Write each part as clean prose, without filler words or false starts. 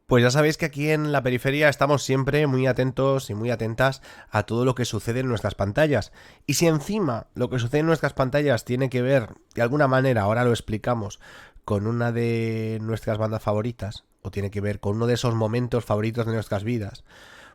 Pues ya sabéis que aquí en la periferia estamos siempre muy atentos y muy atentas a todo lo que sucede en nuestras pantallas. Y si encima lo que sucede en nuestras pantallas tiene que ver, de alguna manera, ahora lo explicamos, con una de nuestras bandas favoritas, o tiene que ver con uno de esos momentos favoritos de nuestras vidas,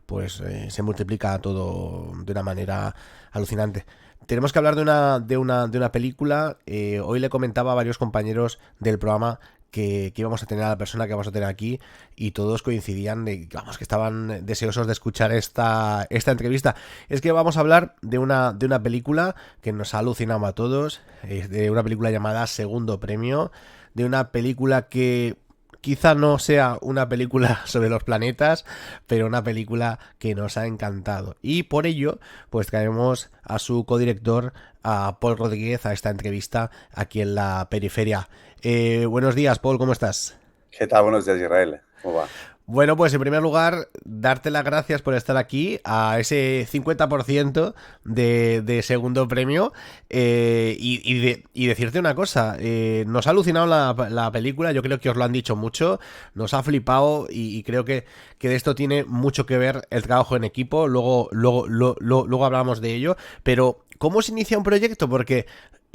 pues se multiplica todo de una manera alucinante. Tenemos que hablar de una película. Hoy le comentaba a varios compañeros del programa que íbamos a tener a la persona que vamos a tener aquí y todos coincidían de vamos, que estaban deseosos de escuchar esta entrevista. Es que vamos a hablar de una película que nos ha alucinado a todos, de una película llamada Segundo Premio, de una película que quizá no sea una película sobre los planetas, pero una película que nos ha encantado. Y por ello, pues traemos a su codirector, a Paul Rodríguez, a esta entrevista aquí en la periferia. Buenos días, Paul, ¿cómo estás? ¿Qué tal? Buenos días, Israel. ¿Cómo va? Bueno, pues en primer lugar, darte las gracias por estar aquí a ese 50% de segundo premio y decirte una cosa, nos ha alucinado la película, yo creo que os lo han dicho mucho, nos ha flipado y creo que de esto tiene mucho que ver el trabajo en equipo, luego hablamos de ello, pero ¿cómo se inicia un proyecto? Porque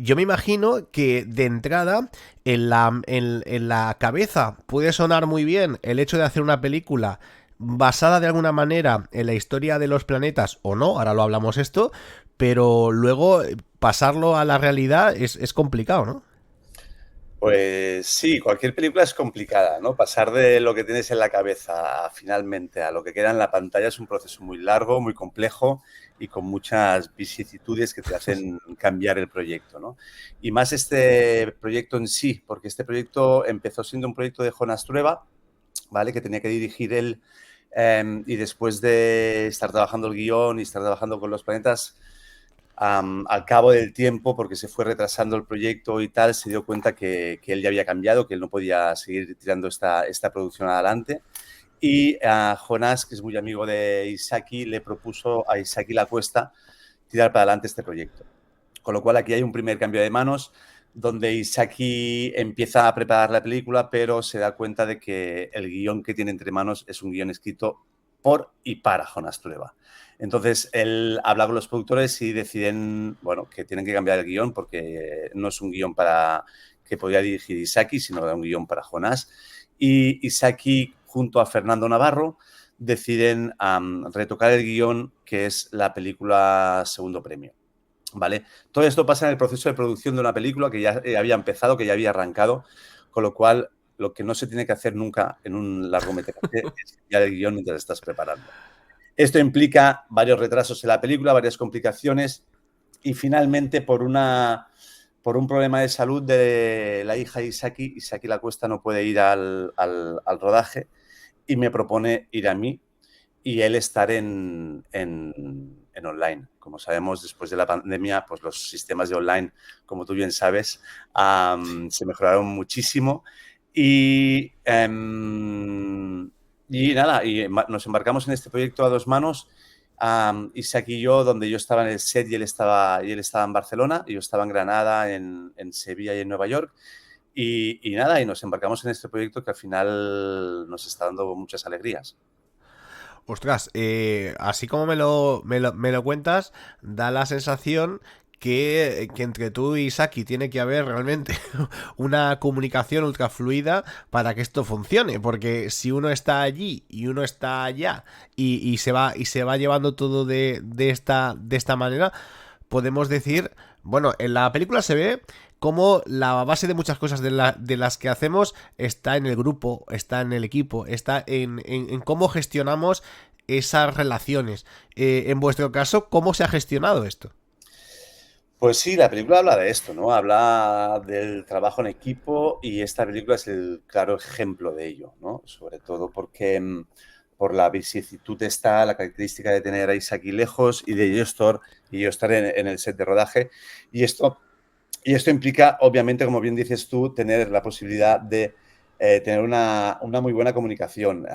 yo me imagino que de entrada en la cabeza puede sonar muy bien el hecho de hacer una película basada de alguna manera en la historia de los planetas o no, ahora lo hablamos esto, pero luego pasarlo a la realidad es complicado, ¿no? Pues sí, cualquier película es complicada, ¿no? Pasar de lo que tienes en la cabeza finalmente a lo que queda en la pantalla es un proceso muy largo, muy complejo y con muchas vicisitudes que te hacen cambiar el proyecto, ¿no? Y más este proyecto en sí, porque este proyecto empezó siendo un proyecto de Jonas Trueba, ¿vale? Que tenía que dirigir él y después de estar trabajando el guión y estar trabajando con los planetas, al cabo del tiempo, porque se fue retrasando el proyecto y tal, se dio cuenta que él ya había cambiado, que él no podía seguir tirando esta producción adelante. Y a Jonás, que es muy amigo de Isaki, le propuso a Isaki La Cuesta tirar para adelante este proyecto. Con lo cual aquí hay un primer cambio de manos donde Isaki empieza a preparar la película, pero se da cuenta de que el guión que tiene entre manos es un guión escrito por y para Jonas Trueba. Entonces él habla con los productores y deciden, bueno, que tienen que cambiar el guión porque no es un guión para que podía dirigir Isaki, sino un guión para Jonás. Y Isaki, junto a Fernando Navarro, deciden retocar el guión, que es la película Segundo Premio. ¿Vale? Todo esto pasa en el proceso de producción de una película que ya había empezado, que ya había arrancado, con lo cual lo que no se tiene que hacer nunca en un largometraje es cambiar el guión mientras estás preparando. Esto implica varios retrasos en la película, varias complicaciones y finalmente por un problema de salud de la hija de Isaki, Isaki La Cuesta no puede ir al rodaje y me propone ir a mí y él estar en online. Como sabemos, después de la pandemia, pues los sistemas de online, como tú bien sabes, se mejoraron muchísimo y, y nada, y nos embarcamos en este proyecto a dos manos. Isaac y yo, donde yo estaba en el set y él estaba en Barcelona, y yo estaba en Granada, en Sevilla y en Nueva York. Y nada, y nos embarcamos en este proyecto que al final nos está dando muchas alegrías. Ostras, así como me lo cuentas, da la sensación que entre tú y Saki tiene que haber realmente una comunicación ultra fluida para que esto funcione. Porque si uno está allí y uno está allá y se va llevando todo de esta manera, podemos decir, bueno, en la película se ve cómo la base de muchas cosas de las que hacemos está en el grupo, está en el equipo, está en cómo gestionamos esas relaciones. En vuestro caso, ¿cómo se ha gestionado esto? Pues sí, la película habla de esto, ¿no? Habla del trabajo en equipo y esta película es el claro ejemplo de ello, ¿no? Sobre todo porque por la vicisitud está la característica de tener a Isaki lejos y yo estar en el set de rodaje. Y esto, y esto implica, obviamente, como bien dices tú, tener la posibilidad de tener una muy buena comunicación.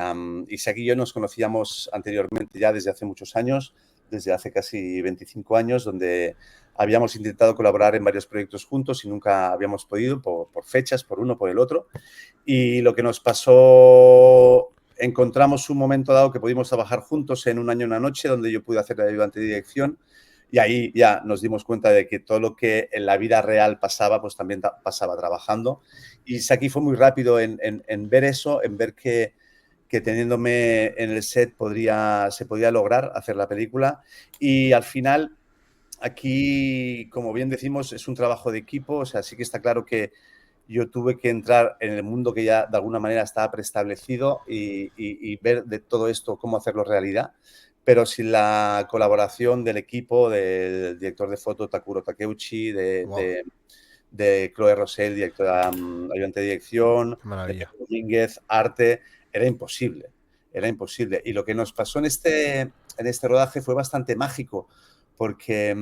Isaki y yo nos conocíamos anteriormente ya desde hace muchos años, desde hace casi 25 años, donde habíamos intentado colaborar en varios proyectos juntos y nunca habíamos podido por fechas, por uno, por el otro. Y lo que nos pasó encontramos un momento dado que pudimos trabajar juntos en Un año, una noche, donde yo pude hacer de ayudante de dirección. Y ahí ya nos dimos cuenta de que todo lo que en la vida real pasaba, pues también pasaba trabajando. Y Saki fue muy rápido en ver eso, en ver que teniéndome en el set se podía lograr hacer la película. Y al final, aquí, como bien decimos, es un trabajo de equipo. O sea, sí que está claro que yo tuve que entrar en el mundo que ya de alguna manera estaba preestablecido y ver de todo esto cómo hacerlo realidad. Pero sin la colaboración del equipo, del director de foto Takuro Takeuchi, Wow, de Chloe Rosell, directora, ayudante de dirección, qué de maravilla. Pedro Domínguez, arte, era imposible, era imposible. Y lo que nos pasó en este rodaje fue bastante mágico, porque,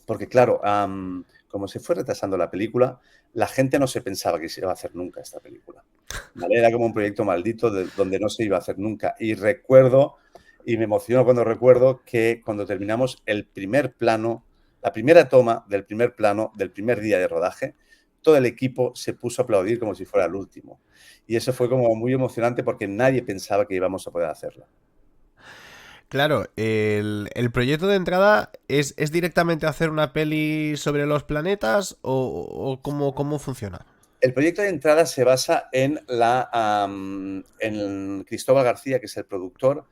porque claro, como se fue retrasando la película, la gente no se pensaba que se iba a hacer nunca esta película. ¿Vale? Era como un proyecto maldito donde no se iba a hacer nunca. Y recuerdo, y me emociono cuando recuerdo que cuando terminamos el primer plano, la primera toma del primer plano del primer día de rodaje, todo el equipo se puso a aplaudir como si fuera el último. Y eso fue como muy emocionante porque nadie pensaba que íbamos a poder hacerlo. Claro, el proyecto de entrada es directamente hacer una peli sobre los planetas o cómo funciona. El proyecto de entrada se basa en Cristóbal García, que es el productor,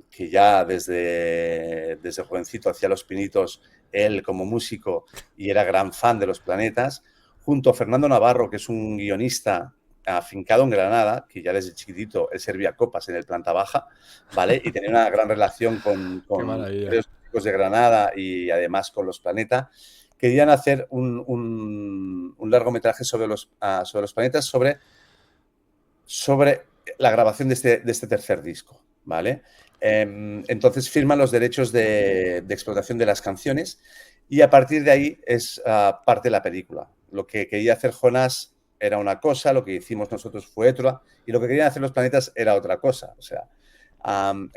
que ya desde jovencito hacía Los Pinitos, él como músico, y era gran fan de Los Planetas, junto a Fernando Navarro, que es un guionista afincado en Granada, que ya desde chiquitito él servía copas en el planta baja, ¿vale? Y tenía una gran relación Qué con maravilla. varios músicos de Granada y además con Los Planetas. Querían hacer un largometraje sobre los planetas, sobre la grabación de este tercer disco, ¿vale? Entonces firman los derechos de explotación de las canciones y a partir de ahí es parte de la película. Lo que quería hacer Jonas era una cosa, lo que hicimos nosotros fue otra y lo que querían hacer los planetas era otra cosa. O sea,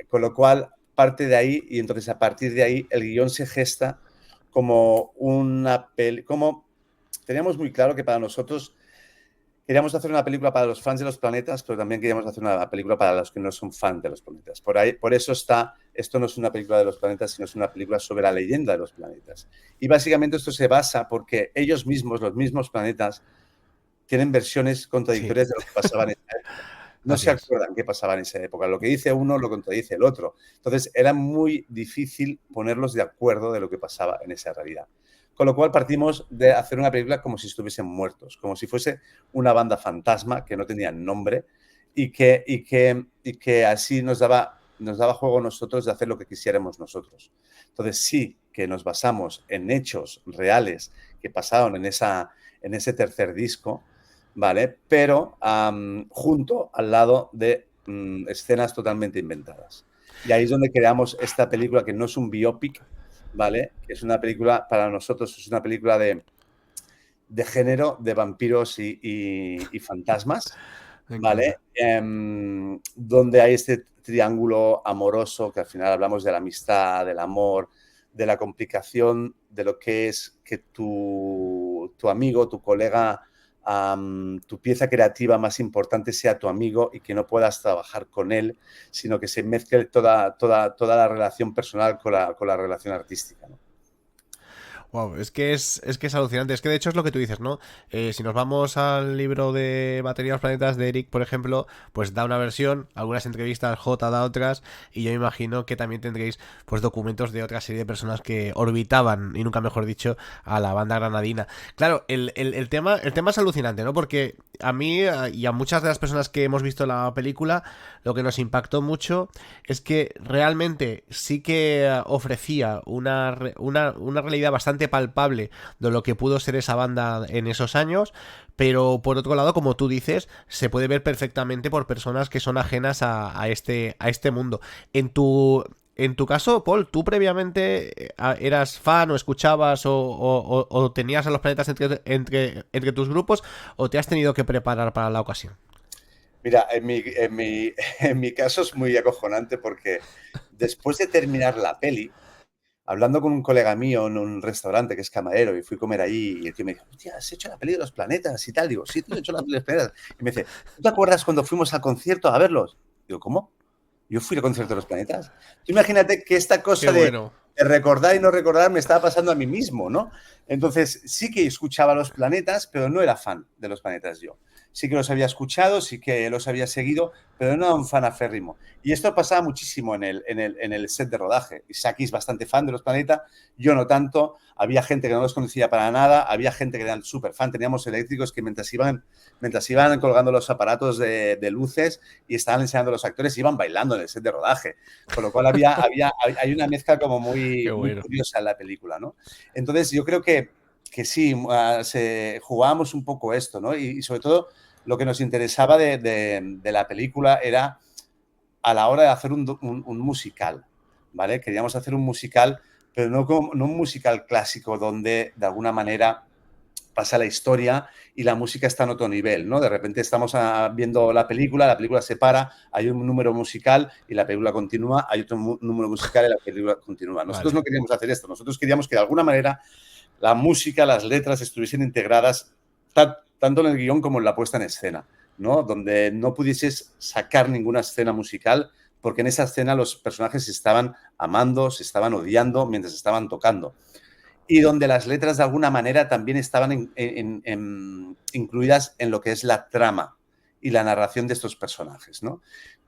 con lo cual parte de ahí y entonces a partir de ahí el guión se gesta como una peli, como teníamos muy claro que para nosotros queríamos hacer una película para los fans de los planetas, pero también queríamos hacer una película para los que no son fans de los planetas. Por eso esto no es una película de los planetas, sino es una película sobre la leyenda de los planetas. Y básicamente esto se basa porque ellos mismos, los mismos planetas, tienen versiones Sí, contradictorias de lo que pasaba en esa época. No así se es. acuerdan qué pasaba en esa época. Lo que dice uno lo contradice el otro. Entonces era muy difícil ponerlos de acuerdo de lo que pasaba en esa realidad. Con lo cual partimos de hacer una película como si estuviesen muertos, como si fuese una banda fantasma que no tenía nombre y que así nos daba juego a nosotros de hacer lo que quisiéramos nosotros. Entonces sí que nos basamos en hechos reales que pasaron en ese tercer disco, ¿vale? Pero junto al lado de escenas totalmente inventadas. Y ahí es donde creamos esta película que no es un biopic, ¿vale? Que es una película, para nosotros, es una película de género, de vampiros y fantasmas, Me ¿vale? encanta. Donde hay este triángulo amoroso, que al final hablamos de la amistad, del amor, de la complicación de lo que es que tu amigo, tu colega, tu pieza creativa más importante sea tu amigo y que no puedas trabajar con él, sino que se mezcle toda la relación personal con la relación artística, ¿no? Wow, es que es alucinante. Es que de hecho es lo que tú dices, ¿no? Si nos vamos al libro de Batería de los Planetas de Eric, por ejemplo, pues da una versión, algunas entrevistas, J da otras, y yo me imagino que también tendréis pues documentos de otra serie de personas que orbitaban, y nunca mejor dicho, a la banda granadina. Claro, el tema es alucinante, ¿no? Porque a mí y a muchas de las personas que hemos visto la película, lo que nos impactó mucho es que realmente sí que ofrecía una realidad bastante palpable de lo que pudo ser esa banda en esos años, pero por otro lado, como tú dices, se puede ver perfectamente por personas que son ajenas a este mundo. En tu caso, Paul, ¿tú previamente eras fan o escuchabas o tenías a los planetas entre tus grupos o te has tenido que preparar para la ocasión? Mira, en mi caso es muy acojonante porque después de terminar la peli, hablando con un colega mío en un restaurante que es camarero y fui a comer allí y el tío me dijo, hostia, ¿has hecho la peli de los planetas y tal? Digo, sí, tío, he hecho la peli de los planetas. Y me dice, ¿tú te acuerdas cuando fuimos al concierto a verlos? Digo, ¿cómo? Yo fui al concierto de los planetas. Tú imagínate que esta Qué cosa bueno. de recordar y no recordar me estaba pasando a mí mismo, ¿no? Entonces, sí que escuchaba los planetas, pero no era fan de los planetas yo. Sí que los había escuchado, sí que los había seguido, pero no era un fan aférrimo. Y esto pasaba muchísimo en el set de rodaje. Isaki es bastante fan de los planetas, yo no tanto. Había gente que no los conocía para nada, había gente que eran súper fan. Teníamos eléctricos que mientras iban colgando los aparatos de luces y estaban enseñando a los actores, iban bailando en el set de rodaje. Con lo cual hay una mezcla como Qué muy bueno. curiosa en la película, ¿no? Entonces yo creo que sí, jugábamos un poco esto, ¿no? Y sobre todo lo que nos interesaba de la película era a la hora de hacer un musical, ¿vale? Queríamos hacer un musical, pero no un musical clásico donde de alguna manera pasa la historia y la música está en otro nivel, ¿no? De repente estamos viendo la película se para, hay un número musical y la película continúa, hay otro número musical y la película continúa. Nosotros Vale. no queríamos hacer esto, nosotros queríamos que de alguna manera la música, las letras estuviesen integradas tanto en el guión como en la puesta en escena, ¿no? Donde no pudieses sacar ninguna escena musical, porque en esa escena los personajes se estaban amando, se estaban odiando mientras estaban tocando. Y donde las letras de alguna manera también estaban incluidas en lo que es la trama y la narración de estos personajes, ¿no?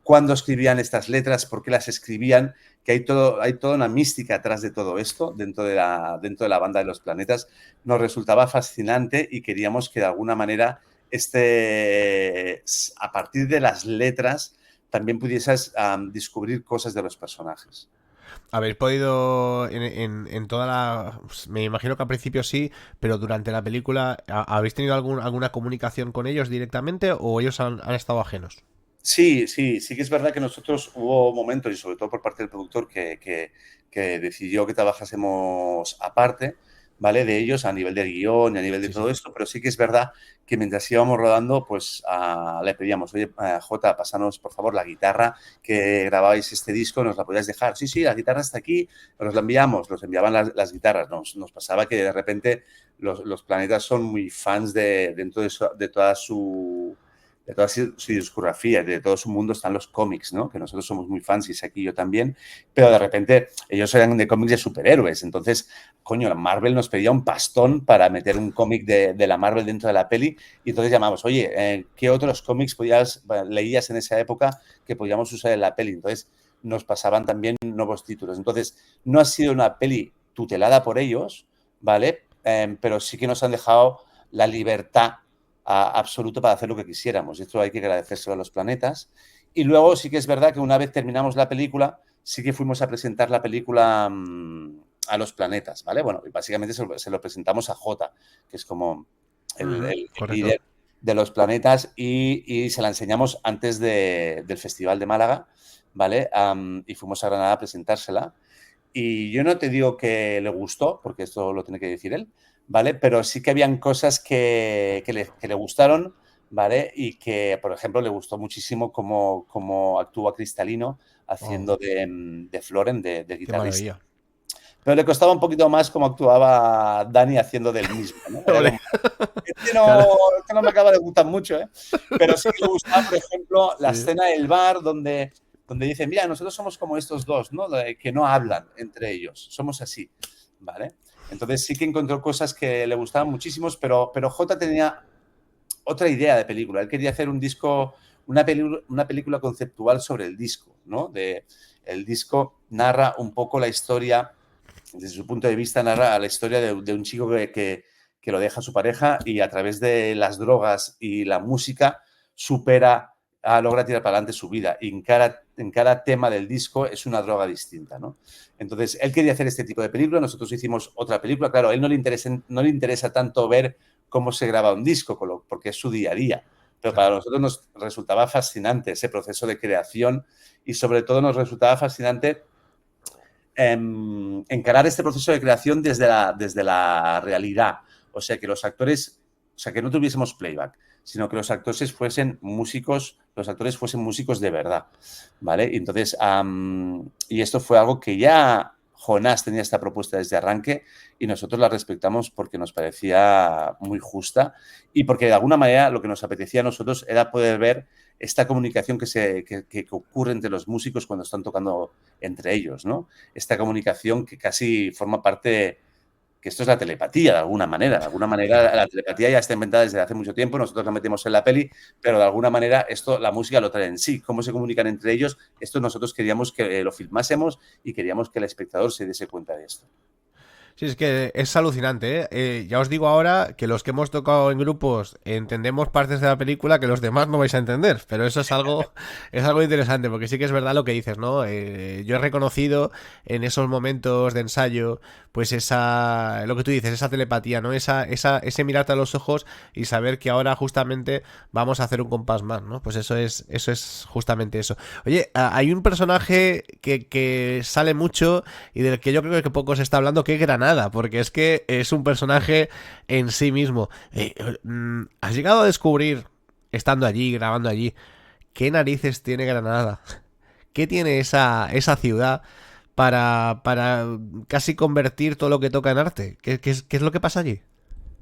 Cuándo escribían estas letras, por qué las escribían, que hay toda una mística atrás de todo esto, dentro de la banda de los planetas, nos resultaba fascinante y queríamos que de alguna manera a partir de las letras también pudieses descubrir cosas de los personajes. ¿Habéis podido en toda la... Me imagino que al principio sí, pero durante la película, ¿habéis tenido alguna comunicación con ellos directamente o ellos han estado ajenos? Sí, sí, sí que es verdad que nosotros hubo momentos, y sobre todo por parte del productor, que decidió que trabajásemos aparte, ¿vale? De ellos a nivel de guión y a nivel de Sí, todo sí. esto, pero sí que es verdad que mientras íbamos rodando, pues le pedíamos, oye, Jota, pásanos por favor la guitarra que grabáis este disco, ¿nos la podías dejar? Sí, sí, la guitarra está aquí, nos la enviamos, nos enviaban las guitarras. Nos pasaba que de repente los planetas son muy fans dentro de toda su discografía, de todo su mundo están los cómics, ¿no? Que nosotros somos muy fans, y aquí yo también, pero de repente ellos eran de cómics de superhéroes, entonces, coño, la Marvel nos pedía un pastón para meter un cómic de la Marvel dentro de la peli, y entonces llamamos, oye, ¿qué otros cómics leías en esa época que podíamos usar en la peli? Entonces nos pasaban también nuevos títulos. Entonces, no ha sido una peli tutelada por ellos, ¿vale? Pero sí que nos han dejado la libertad absoluto para hacer lo que quisiéramos. Esto hay que agradecérselo a los planetas. Y luego sí que es verdad que una vez terminamos la película, sí que fuimos a presentar la película a los planetas, ¿vale? Bueno, y básicamente se lo presentamos a Jota, que es como el Correcto. líder de los planetas, y se la enseñamos antes del Festival de Málaga, ¿vale? Y fuimos a Granada a presentársela. Y yo no te digo que le gustó, porque esto lo tiene que decir él, ¿vale? Pero sí que habían cosas que le gustaron, ¿vale? Y que, por ejemplo, le gustó muchísimo cómo actúa Cristalino Oh, haciendo de Floren, de qué guitarrista. maravilla. Pero le costaba un poquito más cómo actuaba Dani haciendo del mismo, ¿no? Era Ole. como, Claro. este no me acaba de gustar mucho, ¿eh? Pero sí que le gustaba, por ejemplo, la Sí. escena del bar donde dicen, mira, nosotros somos como estos dos, ¿no? Que no hablan entre ellos, somos así, ¿vale? Entonces sí que encontró cosas que le gustaban muchísimo, pero J tenía otra idea de película. Él quería hacer un disco, una película conceptual sobre el disco, ¿no? El disco narra un poco la historia, desde su punto de vista, narra la historia de un chico que lo deja a su pareja y a través de las drogas y la música logra tirar para adelante su vida. Y en cada tema del disco es una droga distinta, ¿no? Entonces, él quería hacer este tipo de película, nosotros hicimos otra película. Claro, a él no le interesa tanto ver cómo se graba un disco, porque es su día a día. Pero para Claro. nosotros nos resultaba fascinante ese proceso de creación, y sobre todo nos resultaba fascinante encarar este proceso de creación desde la realidad. O sea, que los actores, o sea, que no tuviésemos playback, sino que los actores fuesen músicos de verdad, ¿vale? Y entonces, y esto fue algo que ya Jonás tenía esta propuesta desde arranque y nosotros la respetamos porque nos parecía muy justa y porque de alguna manera lo que nos apetecía a nosotros era poder ver esta comunicación que ocurre entre los músicos cuando están tocando entre ellos, ¿no? Esta comunicación que casi forma parte, que esto es la telepatía de alguna manera. De alguna manera Claro. la telepatía ya está inventada desde hace mucho tiempo, nosotros la metemos en la peli, pero de alguna manera esto, la música lo trae en sí. Cómo se comunican entre ellos, esto nosotros queríamos que lo filmásemos y queríamos que el espectador se diese cuenta de esto. Sí, es que es alucinante, ¿eh? Ya os digo ahora que los que hemos tocado en grupos entendemos partes de la película que los demás no vais a entender, pero eso es algo interesante, porque sí que es verdad lo que dices, ¿no? Yo he reconocido en esos momentos de ensayo, pues lo que tú dices, esa telepatía, ¿no? Ese mirarte a los ojos y saber que ahora justamente vamos a hacer un compás más, ¿no? Pues eso es justamente eso. Oye, hay un personaje que sale mucho y del que yo creo que poco se está hablando, que es Granada, porque es que es un personaje en sí mismo. ¿Has llegado a descubrir, estando allí, grabando allí, qué narices tiene Granada? ¿Qué tiene esa ciudad para casi convertir todo lo que toca en arte? ¿Qué es lo que pasa allí?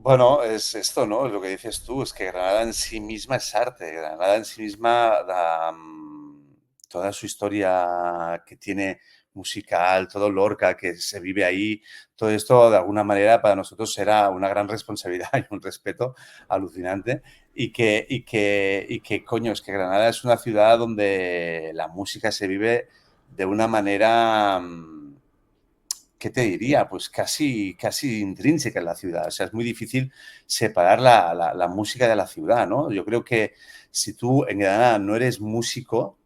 Bueno, es esto, ¿no? Es lo que dices tú, es que Granada en sí misma es arte. Granada en sí misma toda su historia que tiene musical, todo Lorca que se vive ahí, todo esto de alguna manera para nosotros era una gran responsabilidad y un respeto alucinante. Coño, es que Granada es una ciudad donde la música se vive de una manera, ¿qué te diría? Pues casi intrínseca en la ciudad. O sea, es muy difícil separar la música de la ciudad, ¿no? Yo creo que si tú en Granada no eres músico,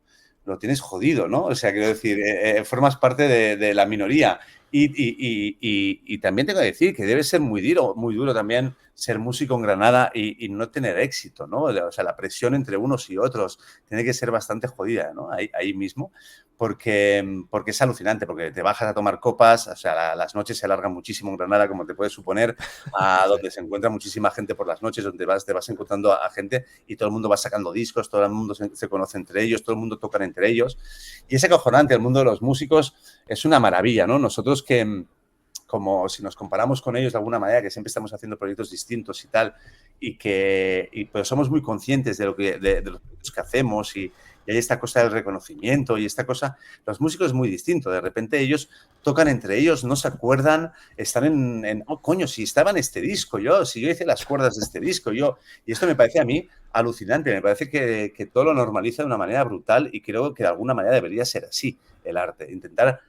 lo tienes jodido, ¿no? O sea, quiero decir, formas parte de la minoría. Y también tengo que decir que debe ser muy duro también ser músico en Granada y no tener éxito, ¿no? O sea, la presión entre unos y otros tiene que ser bastante jodida, ¿no? Ahí mismo, porque es alucinante, porque te bajas a tomar copas, o sea, las noches se alargan muchísimo en Granada, como te puedes suponer, a Sí. donde se encuentra muchísima gente por las noches, donde te vas encontrando a gente y todo el mundo va sacando discos, todo el mundo se conoce entre ellos, todo el mundo toca entre ellos. Y es acojonante, el mundo de los músicos es una maravilla, ¿no? Nosotros que, como si nos comparamos con ellos de alguna manera, que siempre estamos haciendo proyectos distintos y tal, pero somos muy conscientes de los proyectos que hacemos y hay esta cosa del reconocimiento y esta cosa, los músicos es muy distinto, de repente ellos tocan entre ellos, no se acuerdan, están oh coño, si estaba en este disco yo, si yo hice las cuerdas de este disco yo, y esto me parece a mí alucinante, me parece que todo lo normaliza de una manera brutal y creo que de alguna manera debería ser así el arte, intentar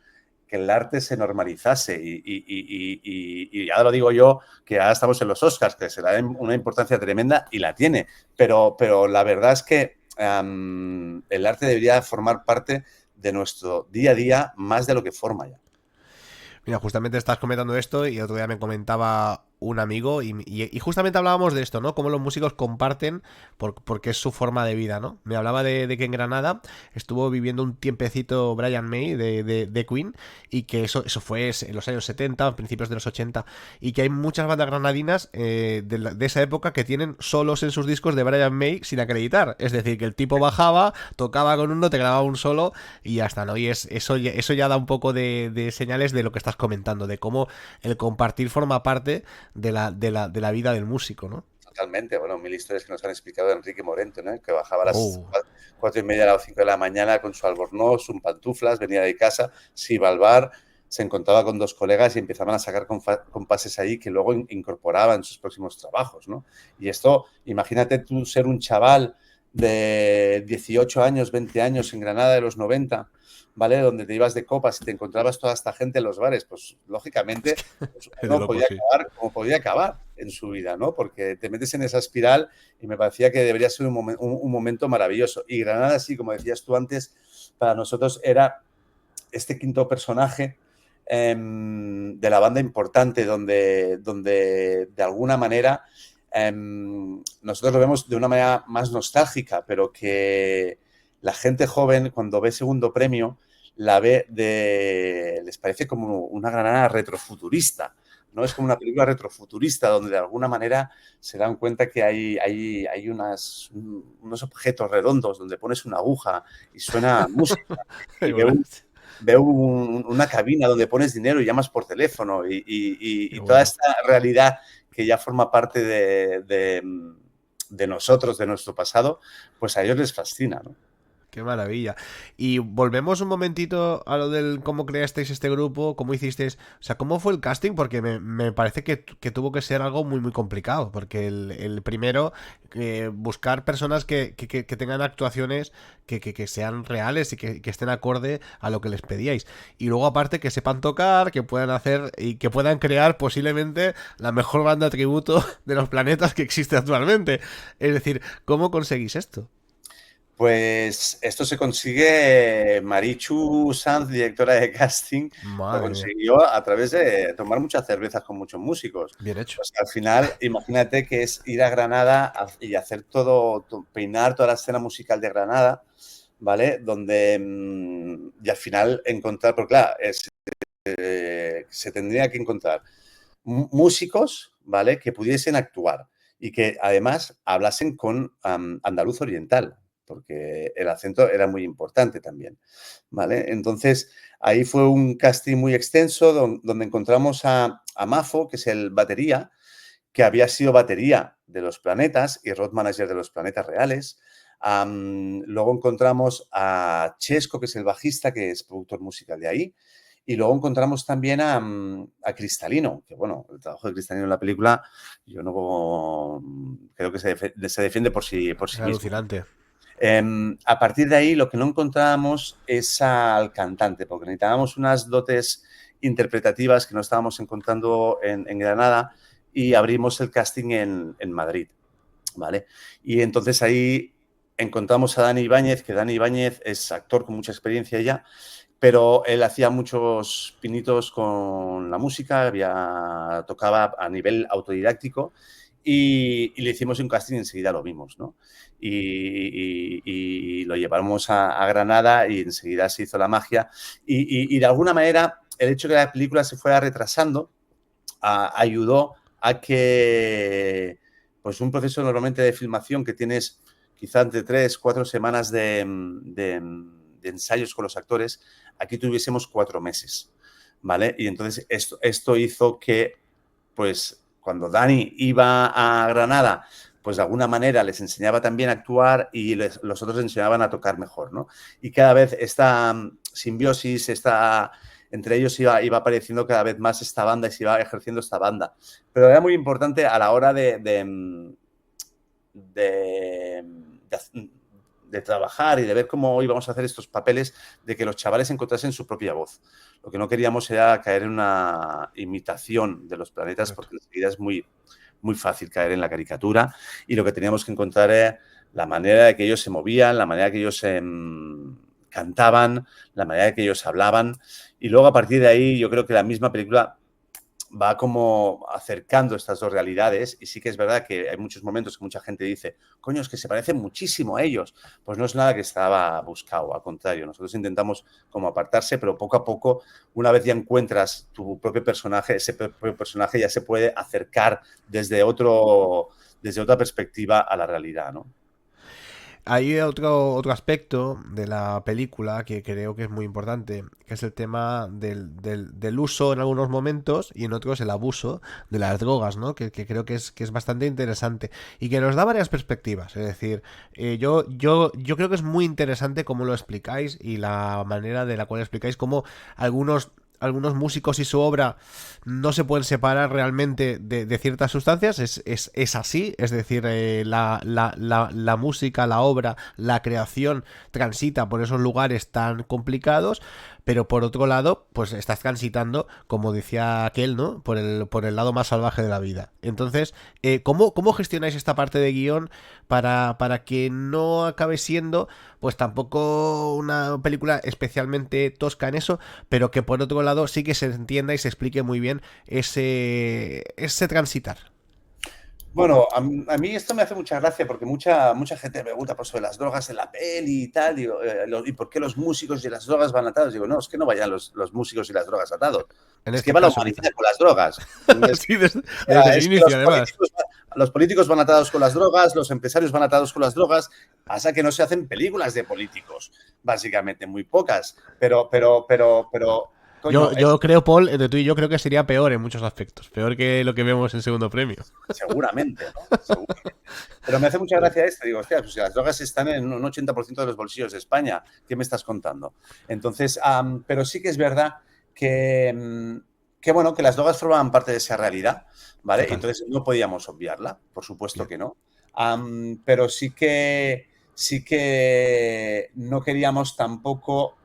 que el arte se normalizase y ya lo digo yo, que ahora estamos en los Oscars, que se le da una importancia tremenda y la tiene, pero la verdad es que el arte debería formar parte de nuestro día a día más de lo que forma ya. Mira, justamente estás comentando esto y otro día me comentaba un amigo y justamente hablábamos de esto, ¿no? Cómo los músicos comparten porque es su forma de vida, ¿no? Me hablaba de que en Granada estuvo viviendo un tiempecito Brian May de Queen y que eso fue en los años 70, principios de los 80 y que hay muchas bandas granadinas de esa época que tienen solos en sus discos de Brian May sin acreditar. Es decir, que el tipo bajaba, tocaba con uno, te grababa un solo y ya está, ¿no? Y eso ya da un poco de señales de lo que estás comentando, de cómo el compartir forma parte de la vida del músico, ¿no? Totalmente. Bueno, mil historias que nos han explicado Enrique Morente, ¿no? Que bajaba a las Oh. 4:30 o 5 de la mañana con su albornoz, un pantuflas, venía de casa, se iba al bar, se encontraba con dos colegas y empezaban a sacar compases ahí que luego incorporaba en sus próximos trabajos, ¿no? Y esto, imagínate tú ser un chaval de 18 años, 20 años en Granada de los 90, ¿vale? Donde te ibas de copas y te encontrabas toda esta gente en los bares, pues Es lógicamente que pues, es de uno loco, podía sí. acabar como podía acabar en su vida, ¿no? Porque te metes en esa espiral y me parecía que debería ser un momento maravilloso. Y Granada, sí, como decías tú antes, para nosotros era este quinto personaje de la banda importante, donde de alguna manera nosotros lo vemos de una manera más nostálgica, pero que la gente joven, cuando ve Segundo Premio, les parece como una Granada retrofuturista. ¿No? Es como una película retrofuturista donde de alguna manera se dan cuenta que hay unos objetos redondos donde pones una aguja y suena música y ve Igual. veo una cabina donde pones dinero y llamas por teléfono y toda Bueno. esta realidad que ya forma parte de nosotros, de nuestro pasado, pues a ellos les fascina, ¿no? Qué maravilla. Y volvemos un momentito a lo del cómo creasteis este grupo, cómo hicisteis, o sea, cómo fue el casting, porque me parece que tuvo que ser algo muy complicado, porque el primero, buscar personas que tengan actuaciones que sean reales y que estén acorde a lo que les pedíais. Y luego aparte que sepan tocar, que puedan hacer y que puedan crear posiblemente la mejor banda tributo de los planetas que existe actualmente. Es decir, ¿cómo conseguís esto? Pues esto se consigue, Marichu Sanz, directora de casting, lo Madre mía, consiguió a través de tomar muchas cervezas con muchos músicos. bien hecho. Pues al final, imagínate que es ir a Granada y hacer peinar toda la escena musical de Granada, ¿vale? Donde, y al final encontrar, porque claro, se tendría que encontrar músicos, ¿vale? Que pudiesen actuar y que además hablasen con andaluz oriental, porque el acento era muy importante también, ¿vale? Entonces, ahí fue un casting muy extenso donde encontramos a Mafo, que es el batería, que había sido batería de Los Planetas y road manager de Los Planetas Reales. Luego encontramos a Chesco, que es el bajista, que es productor musical de ahí. Y luego encontramos también a Cristalino, que bueno, el trabajo de Cristalino en la película, yo no creo que se defiende por sí Es mismo. alucinante. A partir de ahí, lo que no encontrábamos es al cantante, porque necesitábamos unas dotes interpretativas que no estábamos encontrando en Granada y abrimos el casting en Madrid, ¿vale? Y entonces ahí encontramos a Dani Ibáñez, que Dani Ibáñez es actor con mucha experiencia ya, pero él hacía muchos pinitos con la música, tocaba a nivel autodidáctico y le hicimos un casting y enseguida lo vimos, ¿no? Y lo llevamos a Granada y enseguida se hizo la magia y de alguna manera el hecho de que la película se fuera retrasando ayudó a que pues un proceso normalmente de filmación que tienes quizá entre 3-4 semanas de ensayos con los actores, aquí tuviésemos 4 meses, ¿vale? Y entonces esto hizo que, pues, cuando Dani iba a Granada, pues de alguna manera les enseñaba también a actuar y los otros enseñaban a tocar mejor, ¿no? Y cada vez esta simbiosis, entre ellos iba apareciendo cada vez más esta banda y se iba ejerciendo esta banda. Pero era muy importante a la hora de trabajar y de ver cómo íbamos a hacer estos papeles, de que los chavales encontrasen su propia voz. Lo que no queríamos era caer en una imitación de Los Planetas, porque enseguida es muy, muy fácil caer en la caricatura y lo que teníamos que encontrar era la manera de que ellos se movían, la manera de que ellos cantaban, la manera de que ellos hablaban y luego a partir de ahí yo creo que la misma película va como acercando estas dos realidades y sí que es verdad que hay muchos momentos que mucha gente dice, coño, es que se parecen muchísimo a ellos. Pues no es nada que estaba buscado, al contrario, nosotros intentamos como apartarse, pero poco a poco, una vez ya encuentras tu propio personaje, ese propio personaje ya se puede acercar desde otra perspectiva a la realidad, ¿no? Hay otro aspecto de la película que creo que es muy importante, que es el tema del uso en algunos momentos y en otros el abuso de las drogas, ¿no? Que creo que es bastante interesante y que nos da varias perspectivas. Es decir, yo creo que es muy interesante cómo lo explicáis y la manera de la cual explicáis cómo algunos músicos y su obra no se pueden separar realmente de ciertas sustancias, es así, es decir, la música, la obra, la creación transita por esos lugares tan complicados, pero por otro lado, pues estás transitando, como decía aquel, ¿no? Por el lado más salvaje de la vida. Entonces, ¿cómo gestionáis esta parte de guión para que no acabe siendo, pues tampoco una película especialmente tosca en eso, pero que por otro lado sí que se entienda y se explique muy bien ese transitar? Bueno, a mí esto me hace mucha gracia porque mucha gente me pregunta por sobre las drogas en la peli y tal, digo, ¿y por qué los músicos y las drogas van atados? Digo, no, es que no vayan los músicos y las drogas atados, En es que este va la caso, humanidad quizá. con las drogas. Es, Sí, desde el es que inicio, además. los políticos van atados con las drogas, los empresarios van atados con las drogas, pasa que no se hacen películas de políticos, básicamente, muy pocas, pero coño, Yo creo, Paul, entre tú y yo creo que sería peor en muchos aspectos. Peor que lo que vemos en Segundo Premio. seguramente, ¿no? Seguramente. Pero me hace mucha gracia esto. Digo, hostia, pues si las drogas están en un 80% de los bolsillos de España, ¿qué me estás contando? Entonces, pero sí que es verdad que, bueno, que las drogas formaban parte de esa realidad, ¿vale? Total. Entonces no podíamos obviarla, por supuesto Bien. que no. Pero sí que no queríamos tampoco,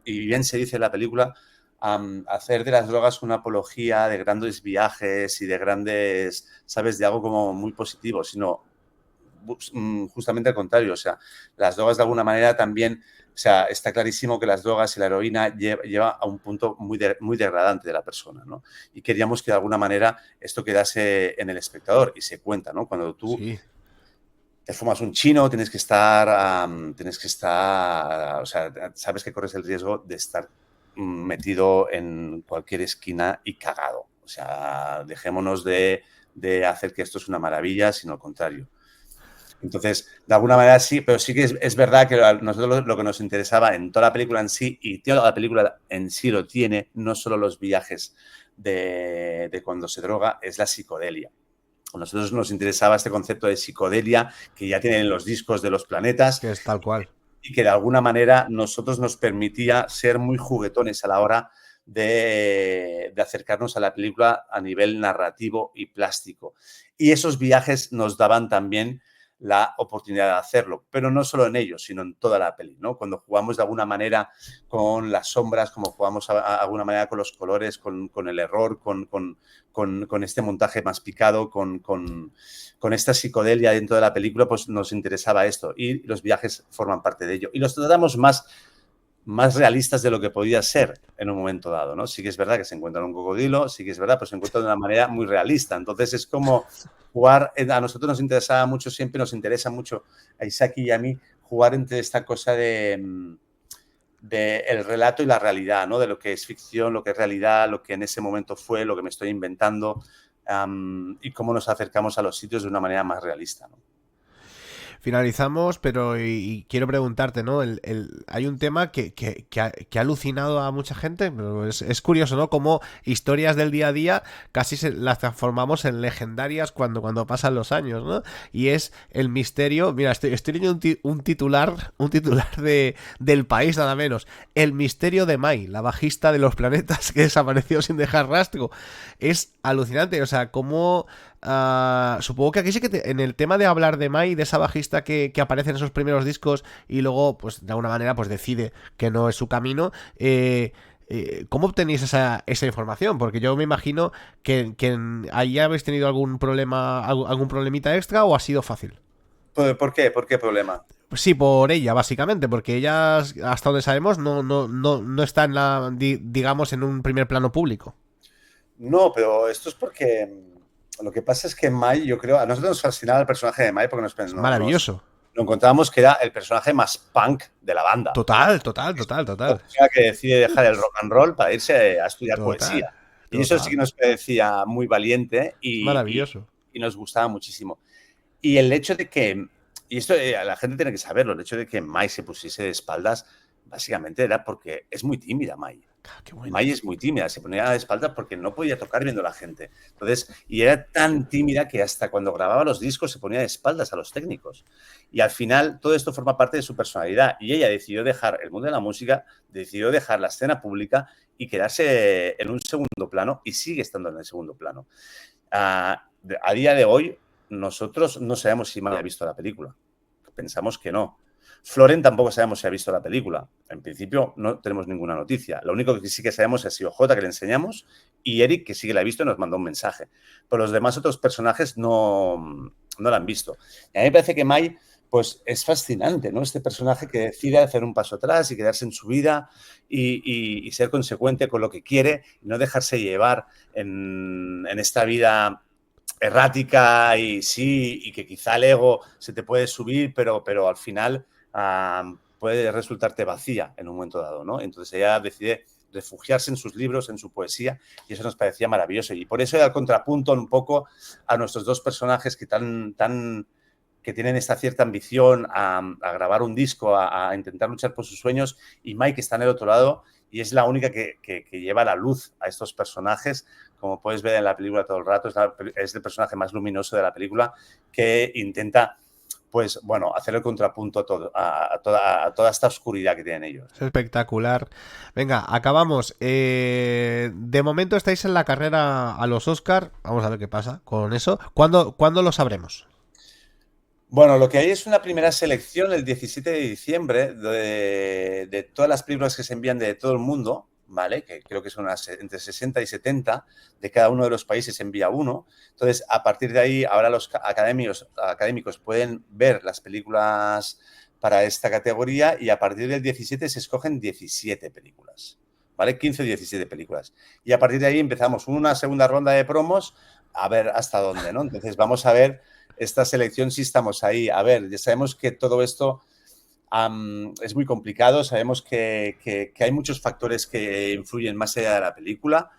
y bien se dice en la película, hacer de las drogas una apología de grandes viajes y de grandes, ¿sabes?, de algo como muy positivo, sino justamente al contrario. O sea, las drogas de alguna manera también, o sea, está clarísimo que las drogas y la heroína lleva a un punto muy degradante de la persona, ¿no? Y queríamos que de alguna manera esto quedase en el espectador y se cuenta, ¿no? Cuando tú Sí. te fumas un chino, o sea, sabes que corres el riesgo de estar metido en cualquier esquina y cagado. O sea, dejémonos de hacer que esto es una maravilla, sino al contrario. Entonces, de alguna manera sí, pero sí que es verdad que a nosotros lo que nos interesaba en toda la película en sí, y toda la película en sí lo tiene, no solo los viajes de cuando se droga, es la psicodelia. A nosotros nos interesaba este concepto de psicodelia que ya tienen los discos de los planetas Que es tal cual. y que de alguna manera nosotros nos permitía ser muy juguetones a la hora de acercarnos a la película a nivel narrativo y plástico. Y esos viajes nos daban también la oportunidad de hacerlo, pero no solo en ellos, sino en toda la peli, ¿no? Cuando jugamos de alguna manera con las sombras, como jugamos de alguna manera con los colores, con el error, con este montaje más picado, con esta psicodelia dentro de la película, pues nos interesaba esto y los viajes forman parte de ello. Y los tratamos más realistas de lo que podía ser en un momento dado, ¿no? Sí que es verdad que se encuentra un cocodrilo, sí que es verdad, pero se encuentra de una manera muy realista. Entonces es como jugar, a nosotros nos interesaba mucho, siempre nos interesa mucho a Isaki y a mí, jugar entre esta cosa de el relato y la realidad, ¿no? De lo que es ficción, lo que es realidad, lo que en ese momento fue, lo que me estoy inventando, y cómo nos acercamos a los sitios de una manera más realista, ¿no? Finalizamos, pero y quiero preguntarte, ¿no? Hay un tema que ha alucinado a mucha gente, pero es curioso, ¿no? Como historias del día a día casi las transformamos en legendarias cuando pasan los años, ¿no? Y es el misterio. Mira, estoy leyendo un titular del País, nada menos. El misterio de Mai, la bajista de los planetas que desapareció sin dejar rastro. Es alucinante, o sea, cómo... supongo que aquí sí que en el tema de hablar de Mai, de esa bajista que aparece en esos primeros discos y luego, pues de alguna manera, pues decide que no es su camino. ¿Cómo obtenéis esa información? Porque yo me imagino que ahí habéis tenido algún problema, algún problemita extra o ha sido fácil. ¿Por qué? ¿Por qué problema? Sí, por ella, básicamente, porque ella, hasta donde sabemos, no está en digamos, en un primer plano público. No, pero esto es porque lo que pasa es que Mai, yo creo, a nosotros nos fascinaba el personaje de Mai porque Es maravilloso. lo encontrábamos que era el personaje más punk de la banda. Total, total, Es total, una total. persona que decide dejar el rock and roll para irse a estudiar Total, poesía. Y eso sí que total. nos parecía muy valiente Es maravilloso. y nos gustaba muchísimo. Y el hecho de que, y esto la gente tiene que saberlo, el hecho de que Mai se pusiese de espaldas, básicamente era porque es muy tímida Mai. Ah, qué bueno. Mai es muy tímida, se ponía de espaldas porque no podía tocar viendo a la gente. Entonces, y era tan tímida que hasta cuando grababa los discos se ponía de espaldas a los técnicos. Y al final todo esto forma parte de su personalidad. Y ella decidió dejar el mundo de la música, decidió dejar la escena pública y quedarse en un segundo plano y sigue estando en el segundo plano. A día de hoy, nosotros no sabemos si Mai ha visto la película. Pensamos que no. Floren tampoco sabemos si ha visto la película. En principio no tenemos ninguna noticia. Lo único que sí que sabemos es Jota, que le enseñamos, y Eric, que sí que la ha visto y nos mandó un mensaje. Pero los demás otros personajes no la han visto. Y a mí me parece que Mai, pues es fascinante, ¿no? Este personaje que decide hacer un paso atrás y quedarse en su vida y ser consecuente con lo que quiere y no dejarse llevar en esta vida errática y sí, y que quizá el ego se te puede subir, pero al final puede resultarte vacía en un momento dado, ¿no? Entonces ella decide refugiarse en sus libros, en su poesía, y eso nos parecía maravilloso. Y por eso era el contrapunto un poco a nuestros dos personajes que que tienen esta cierta ambición a grabar un disco, a intentar luchar por sus sueños, y Mike está en el otro lado y es la única que lleva la luz a estos personajes. Como puedes ver en la película todo el rato, es el personaje más luminoso de la película, que intenta, pues bueno, hacer el contrapunto a toda esta oscuridad que tienen ellos. Es espectacular. Venga, acabamos. De momento estáis en la carrera a los Oscar. Vamos a ver qué pasa con eso. ¿Cuándo lo sabremos? Bueno, lo que hay es una primera selección el 17 de diciembre de todas las películas que se envían de todo el mundo, ¿vale? Que creo que son entre 60 y 70, de cada uno de los países se envía uno. Entonces, a partir de ahí, ahora los académicos pueden ver las películas para esta categoría y a partir del 17 se escogen 17 películas, ¿vale? 15 o 17 películas. Y a partir de ahí empezamos una segunda ronda de promos a ver hasta dónde, ¿no? Entonces, vamos a ver esta selección si estamos ahí. A ver, ya sabemos que todo esto es muy complicado, sabemos que hay muchos factores que influyen más allá de la película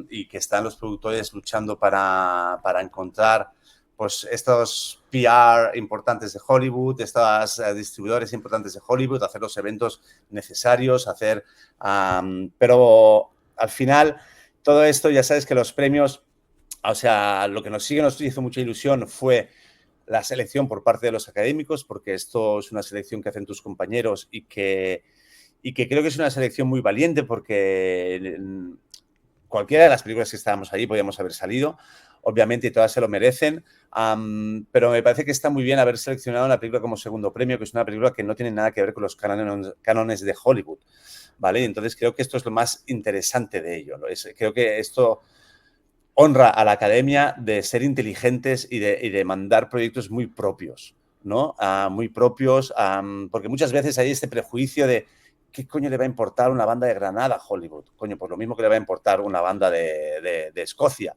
y que están los productores luchando para encontrar pues estos PR importantes de Hollywood, estos distribuidores importantes de Hollywood, hacer los eventos necesarios, pero al final todo esto ya sabes que los premios, o sea, lo que nos hizo mucha ilusión fue la selección por parte de los académicos, porque esto es una selección que hacen tus compañeros y que creo que es una selección muy valiente, porque cualquiera de las películas que estábamos allí podíamos haber salido, obviamente, y todas se lo merecen, pero me parece que está muy bien haber seleccionado una película como segundo premio, que es una película que no tiene nada que ver con los cánones de Hollywood, ¿vale? Entonces creo que esto es lo más interesante de ello, ¿no? Creo que esto honra a la academia de ser inteligentes y de mandar proyectos muy propios, ¿no? Muy propios, porque muchas veces hay este prejuicio de ¿qué coño le va a importar una banda de Granada a Hollywood? Coño, pues lo mismo que le va a importar una banda de Escocia.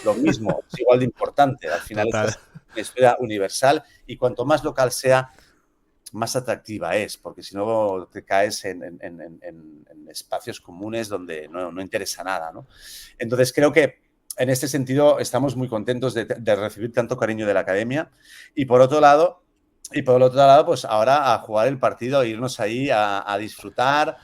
Lo mismo, es igual de importante. Al final es una historia universal y cuanto más local sea, más atractiva es, porque si no te caes en espacios comunes donde no interesa nada, ¿no? Entonces creo que en este sentido estamos muy contentos de recibir tanto cariño de la academia y por otro lado, pues ahora a jugar el partido, a irnos ahí a disfrutar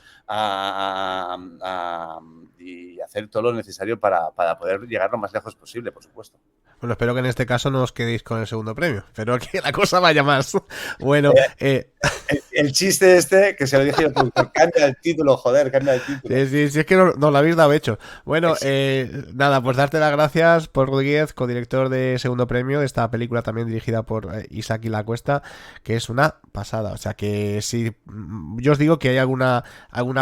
y hacer todo lo necesario para poder llegar lo más lejos posible, por supuesto. Bueno, espero que en este caso no os quedéis con el segundo premio, pero que la cosa vaya más. Bueno, el chiste este, que se lo dije yo, cambia el título, joder, cambia el título. Sí, es que no lo habéis dado hecho. Bueno, nada, pues darte las gracias, Paul Rodríguez, codirector de Segundo Premio, esta película también dirigida por Isaac y La Cuesta, que es una pasada. O sea que si yo os digo que hay alguna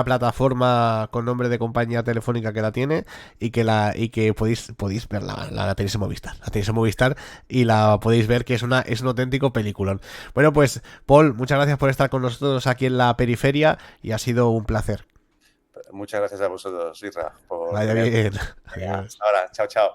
plataforma con nombre de compañía telefónica que la tiene y que podéis verla, la tenéis en Movistar. La tenéis en Movistar y la podéis ver, que es un auténtico peliculón. Bueno, pues Paul, muchas gracias por estar con nosotros aquí en La Periferia y ha sido un placer. Muchas gracias a vosotros, Isra, por Vaya bien. Hasta ahora. Chao, chao.